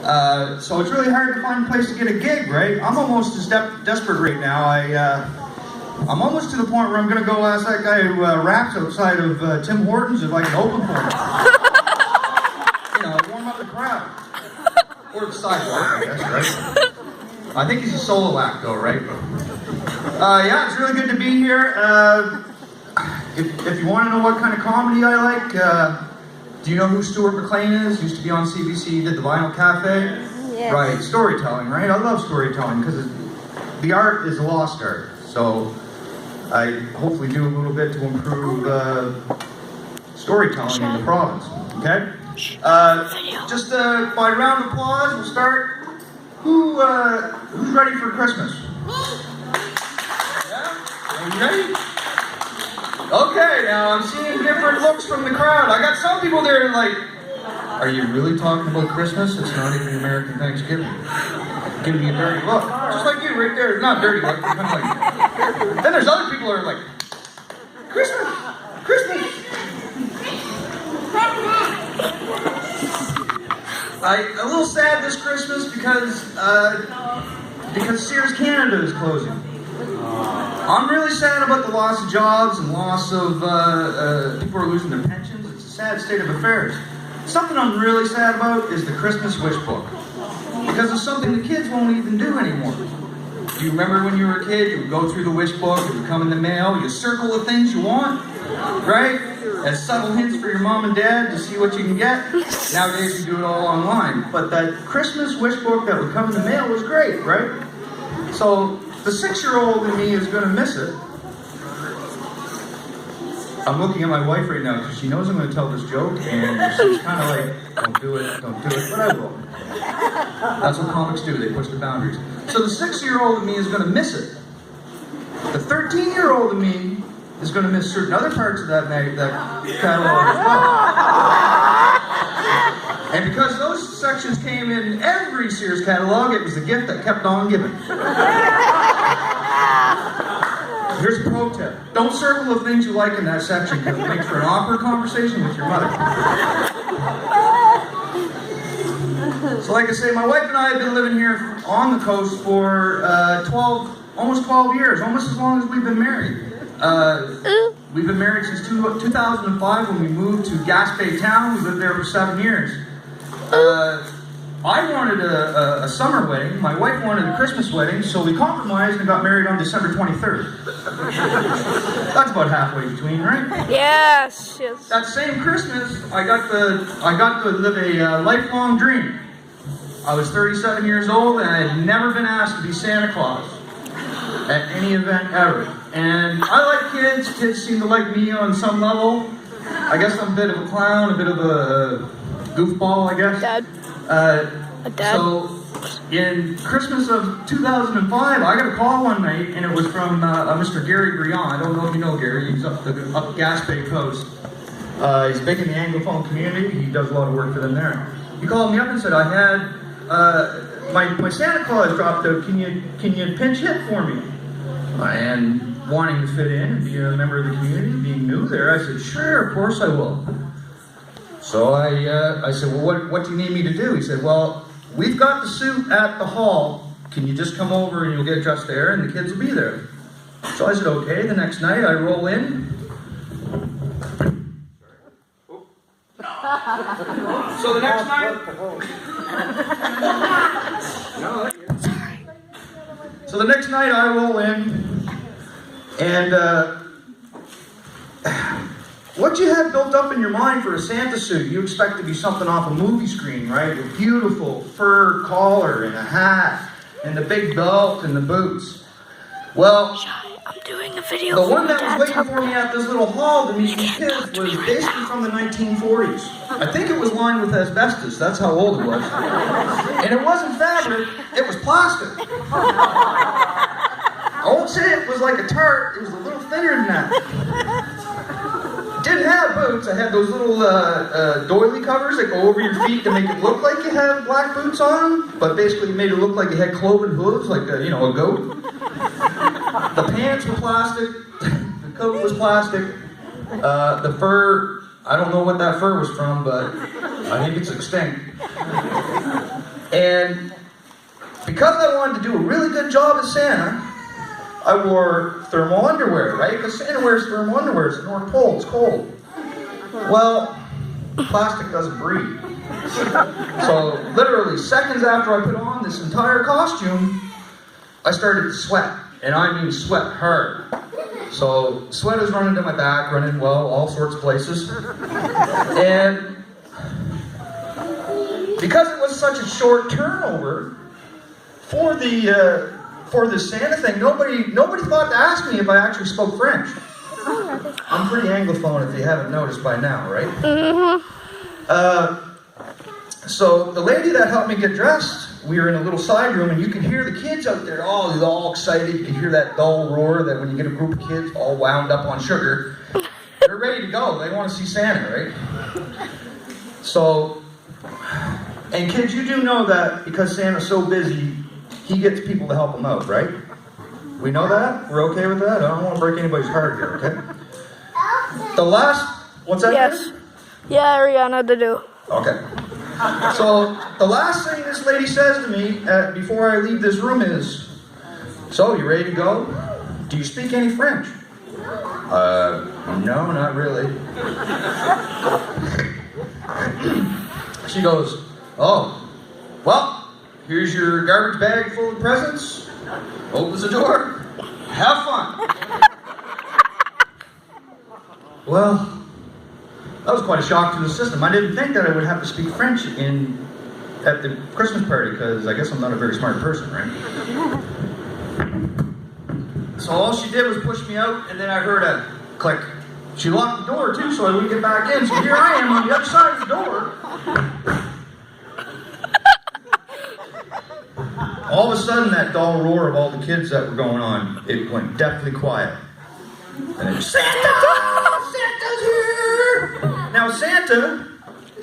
So it's really hard to find a place to get a gig, right? I'm almost as desperate right now. I'm almost to the point where I'm going to go ask that guy who raps outside of Tim Hortons if I can open for him. You know, warm up the crowd. Or the sidewalk, I guess, right? I think he's a solo act, though, right? Yeah, it's really good to be here. If you want to know what kind of comedy I like, do you know who Stuart McLean is? Used to be on CBC, he did the Vinyl Cafe. Yes. Right, storytelling, right? I love storytelling because the art is a lost art. So I hopefully do a little bit to improve storytelling in the province, okay? Just by round of applause, we'll start. Who's ready for Christmas? Yeah? Are you ready? Okay, now I'm seeing different looks from the crowd. I got some people there like, are you really talking about Christmas? It's not even American Thanksgiving. Give me a dirty look. Just like you right there. Not dirty look, but kind of like. Then there's other people who are like, Christmas! Christmas! I'm a little sad this Christmas because Sears Canada is closing. I'm really sad about the loss of jobs and loss of people are losing their pensions. It's a sad state of affairs. Something I'm really sad about is the Christmas wish book. Because it's something the kids won't even do anymore. Do you remember when you were a kid, you would go through the wish book, it would come in the mail, you circle the things you want, right? As subtle hints for your mom and dad to see what you can get. Nowadays we do it all online. But that Christmas wish book that would come in the mail was great, right? So the 6-year-old in me is going to miss it. I'm looking at my wife right now because she knows I'm going to tell this joke, and she's kind of like, don't do it, but I will. That's what comics do, they push the boundaries. So the 6-year-old in me is going to miss it. The 13-year-old in me is going to miss certain other parts of that catalog as well. And because those sections came in every Sears catalog, it was a gift that kept on giving. Here's a pro tip. Don't circle the things you like in that section because it makes for an awkward conversation with your mother. So like I say, my wife and I have been living here on the coast for almost 12 years, almost as long as we've been married. We've been married since 2005 when we moved to Gaspé Town. We lived there for 7 years. I wanted a summer wedding. My wife wanted a Christmas wedding, so we compromised and got married on December 23rd. That's about halfway between, right? Yes. That same Christmas, I got to live a lifelong dream. I was 37 years old, and I had never been asked to be Santa Claus at any event ever. And I like kids. Kids seem to like me on some level. I guess I'm a bit of a clown, a bit of a goofball, I guess. Dad. So, in Christmas of 2005, I got a call one night, and it was from Mr. Gary Briand. I don't know if you know Gary. He's up Gaspé Coast. He's big in the Anglophone community. He does a lot of work for them there. He called me up and said, I had my Santa Claus dropped out. Can you pinch hit for me? And wanting to fit in and be a member of the community, being new there, I said, sure, of course I will. So I said, well, what do you need me to do? He said, well, we've got the suit at the hall. Can you just come over and you'll get dressed there and the kids will be there? So I said, okay. The next night I roll in. So the next night... So the next night I roll in and what you have built up in your mind for a Santa suit, you expect to be something off a movie screen, right? A beautiful fur collar and a hat and the big belt and the boots. Well, I'm doing a video. the one that was waiting for me at this little hall to meet these kids was basically from the 1940s. I think it was lined with asbestos. That's how old it was. And it wasn't fabric, it was plastic. I won't say it was like a tart, it was a little thinner than that. Didn't have boots. I had those little doily covers that go over your feet to make it look like you have black boots on, but basically made it look like you had cloven hooves, like a goat. The pants were plastic. The coat was plastic. The fur, I don't know what that fur was from, but I think it's extinct. And because I wanted to do a really good job as Santa, I wore thermal underwear, right? Because Santa wears thermal underwear. It's the North Pole. It's cold. Well, plastic doesn't breathe. So literally seconds after I put on this entire costume, I started to sweat. And I mean sweat hard. So sweat is running down my back, running, well, all sorts of places. And because it was such a short turnover for the Santa thing, nobody thought to ask me if I actually spoke French. I'm pretty Anglophone if you haven't noticed by now, right? So the lady that helped me get dressed, we were in a little side room, and you could hear the kids out there, all excited. You could hear that dull roar that when you get a group of kids all wound up on sugar, they're ready to go. They want to see Santa, right? So, and kids, you do know that because Santa's so busy, he gets people to help him out, right? We know that? We're okay with that? I don't want to break anybody's heart here, okay? The last, what's that? Yes. Yeah, Ariana to do. Okay. So, the last thing this lady says to me before I leave this room is, so, you ready to go? Do you speak any French? No, not really. She goes, oh, well, here's your garbage bag full of presents. Opens the door. Have fun. Well, that was quite a shock to the system. I didn't think that I would have to speak French at the Christmas party, because I guess I'm not a very smart person, right? So all she did was push me out, and then I heard a click. She locked the door too, so I wouldn't get back in. So here I am on the other side of the door. All of a sudden, that dull roar of all the kids that were going on, it went deathly quiet. And it was, Santa! Santa's here! Now, Santa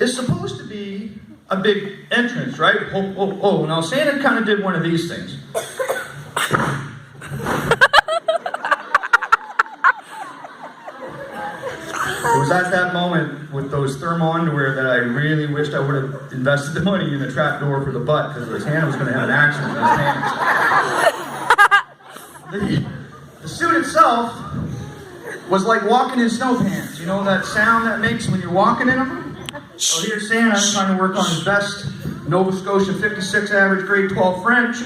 is supposed to be a big entrance, right? Oh, oh, oh. Now, Santa kind of did one of these things. It was at that moment with those thermal underwear that I really wished I would have invested the money in the trap door for the butt, because his hand was going to have an accident in his pants. The suit itself was like walking in snow pants. You know that sound that makes when you're walking in them? So here's Santa trying to work on his best Nova Scotia 56 average grade 12 French.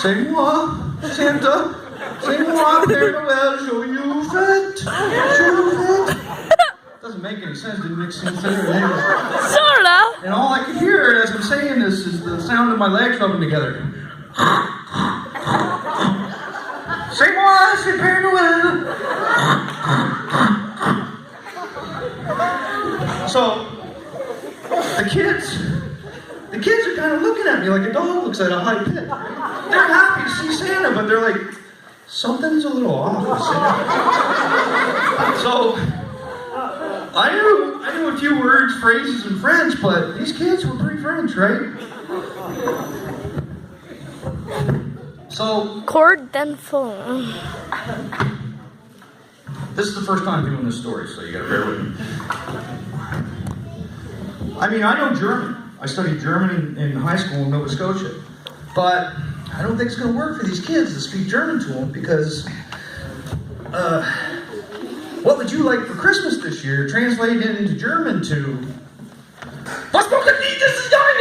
C'est moi, Santa. C'est moi, Père Noël, joyeux fête. Joyeux fête. Doesn't make any sense. Didn't make sense there. Sorta. And all I could hear as I'm saying this is the sound of my legs rubbing together. C'est moi, c'est Père Noël. So, the kids are kind of looking at me like a dog looks at a high pit. They're happy to see Santa, but they're like, something's a little off with Santa. So, I knew a few words, phrases in French, but these kids were pretty French, right? So, Cord then phone. this is the first time doing this story, so you gotta bear with me. I mean, I know German. I studied German in high school in Nova Scotia. But I don't think it's gonna work for these kids to speak German to them, because what would you like for Christmas this year? Translated into German to Was broken me, this is going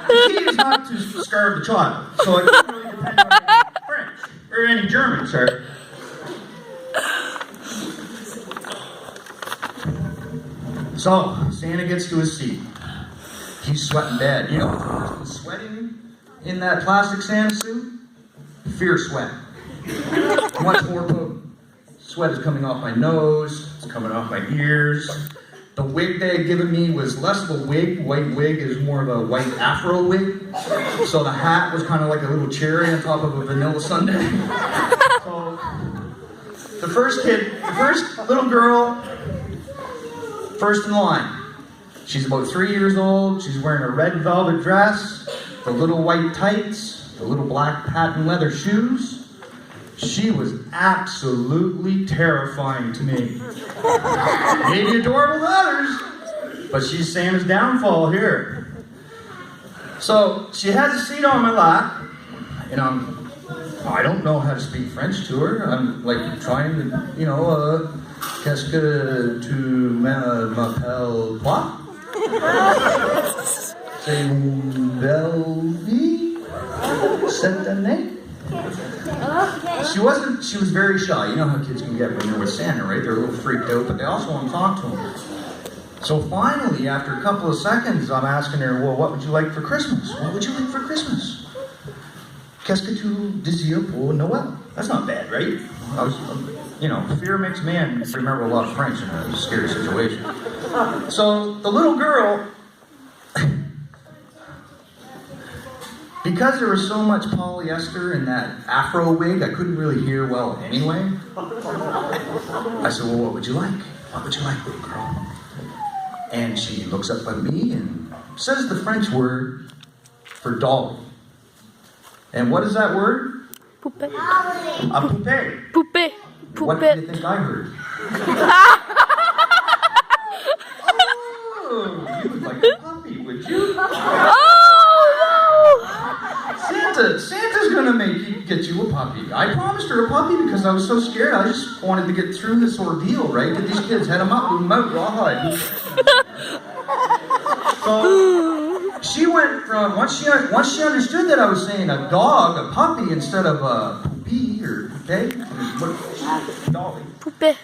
The key is not to starve the child, so it doesn't really depend on any French or any German, sorry. So Santa gets to his seat. He's sweating bad. You know, sweating in that plastic Santa suit? Fear sweat. Much more potent. Sweat is coming off my nose, it's coming off my ears. The wig they had given me was less of a wig. White wig is more of a white afro wig. So the hat was kind of like a little cherry on top of a vanilla sundae. So the first little girl, first in line. She's about 3 years old. She's wearing a red velvet dress, the little white tights, the little black patent leather shoes. She was absolutely terrifying to me. Maybe adorable to others, But she's Santa's downfall here. So she has a seat on my lap, and I don't know how to speak French to her. I'm like trying to, qu'est-ce que tu m'appelles quoi? C'est une belle vie cette année. She was very shy. You know how kids can get when they're with Santa, right? They're a little freaked out, but they also want to talk to him. So finally, after a couple of seconds, I'm asking her, well, what would you like for Christmas? What would you like for Christmas? Qu'est-ce que tu désires pour Noël? That's not bad, right? Fear makes man remember a lot of French in a scary situation. So the little girl, because there was so much polyester in that afro wig, I couldn't really hear well anyway. I said, well, what would you like? What would you like, little girl? And she looks up at me and says the French word for doll. And what is that word? Poupée. A poupée. Poupée. What do you think I heard? Oh, you would like a puppy, would you? Oh Santa's gonna get you a puppy. I promised her a puppy because I was so scared. I just wanted to get through this ordeal, right? Get these kids, head them up, move them out, rawhide. So she went from once she understood that I was saying a dog, a puppy instead of a poupée or poupée, dolly. Poupée.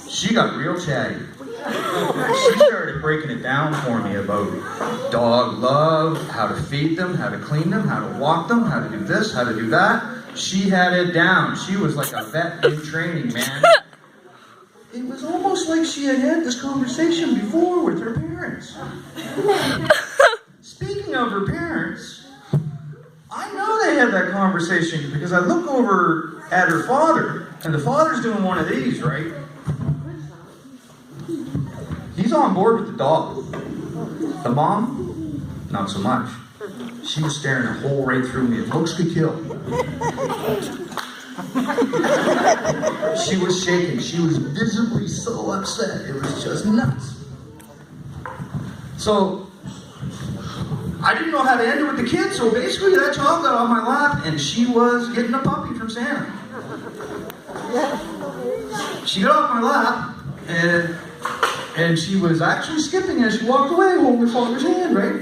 She got real chatty. She started breaking it down for me about dog love, how to feed them, how to clean them, how to walk them, how to do this, how to do that. She had it down. She was like a vet in training, man. It was almost like she had this conversation before with her parents. Speaking of her parents, I know they had that conversation because I look over at her father, and the father's doing one of these, right? He's on board with the dog. The mom, not so much. She was staring a hole right through me. If looks could kill. She was shaking. She was visibly so upset. It was just nuts. So, I didn't know how to end it with the kids, so basically that child got on my lap and she was getting a puppy from Santa. She got off my lap and she was actually skipping as she walked away, holding her father's hand, right?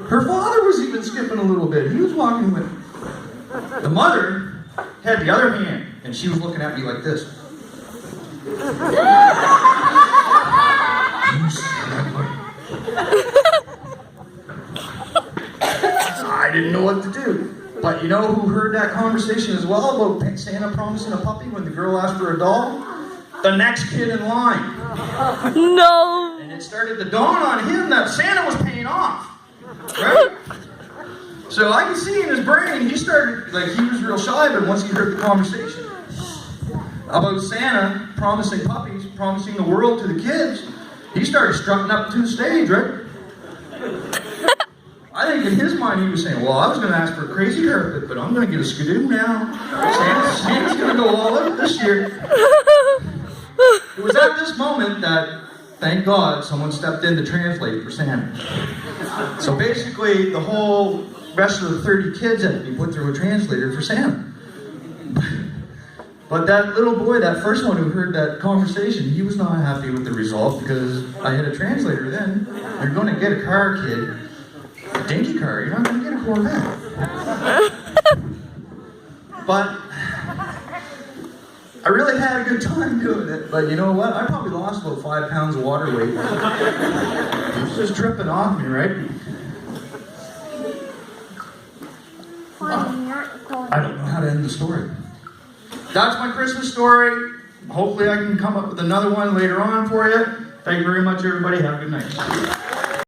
Her father was even skipping a little bit. He was walking with her. The mother had the other hand, and she was looking at me like this. I didn't know what to do. But you know who heard that conversation as well about Santa promising a puppy when the girl asked for a doll? The next kid in line. No. And it started to dawn on him that Santa was paying off. Right? So I can see in his brain, he started, he was real shy, but once he heard the conversation about Santa promising puppies, promising the world to the kids, he started strutting up to the stage, right? I think in his mind he was saying, well, I was going to ask for a crazy carpet, but I'm going to get a skidoo now. Santa's going to go all out this year. It was at this moment that, thank God, someone stepped in to translate for Santa. So basically, the whole rest of the 30 kids had to be put through a translator for Santa. But that little boy, that first one who heard that conversation, he was not happy with the result because I had a translator then. You're going to get a car, kid. A dinky car. You're not going to get a Corvette. But I really had a good time doing it. But you know what? I probably lost about 5 pounds of water weight. It was just dripping off me, right? I don't know how to end the story. That's my Christmas story. Hopefully I can come up with another one later on for you. Thank you very much, everybody. Have a good night.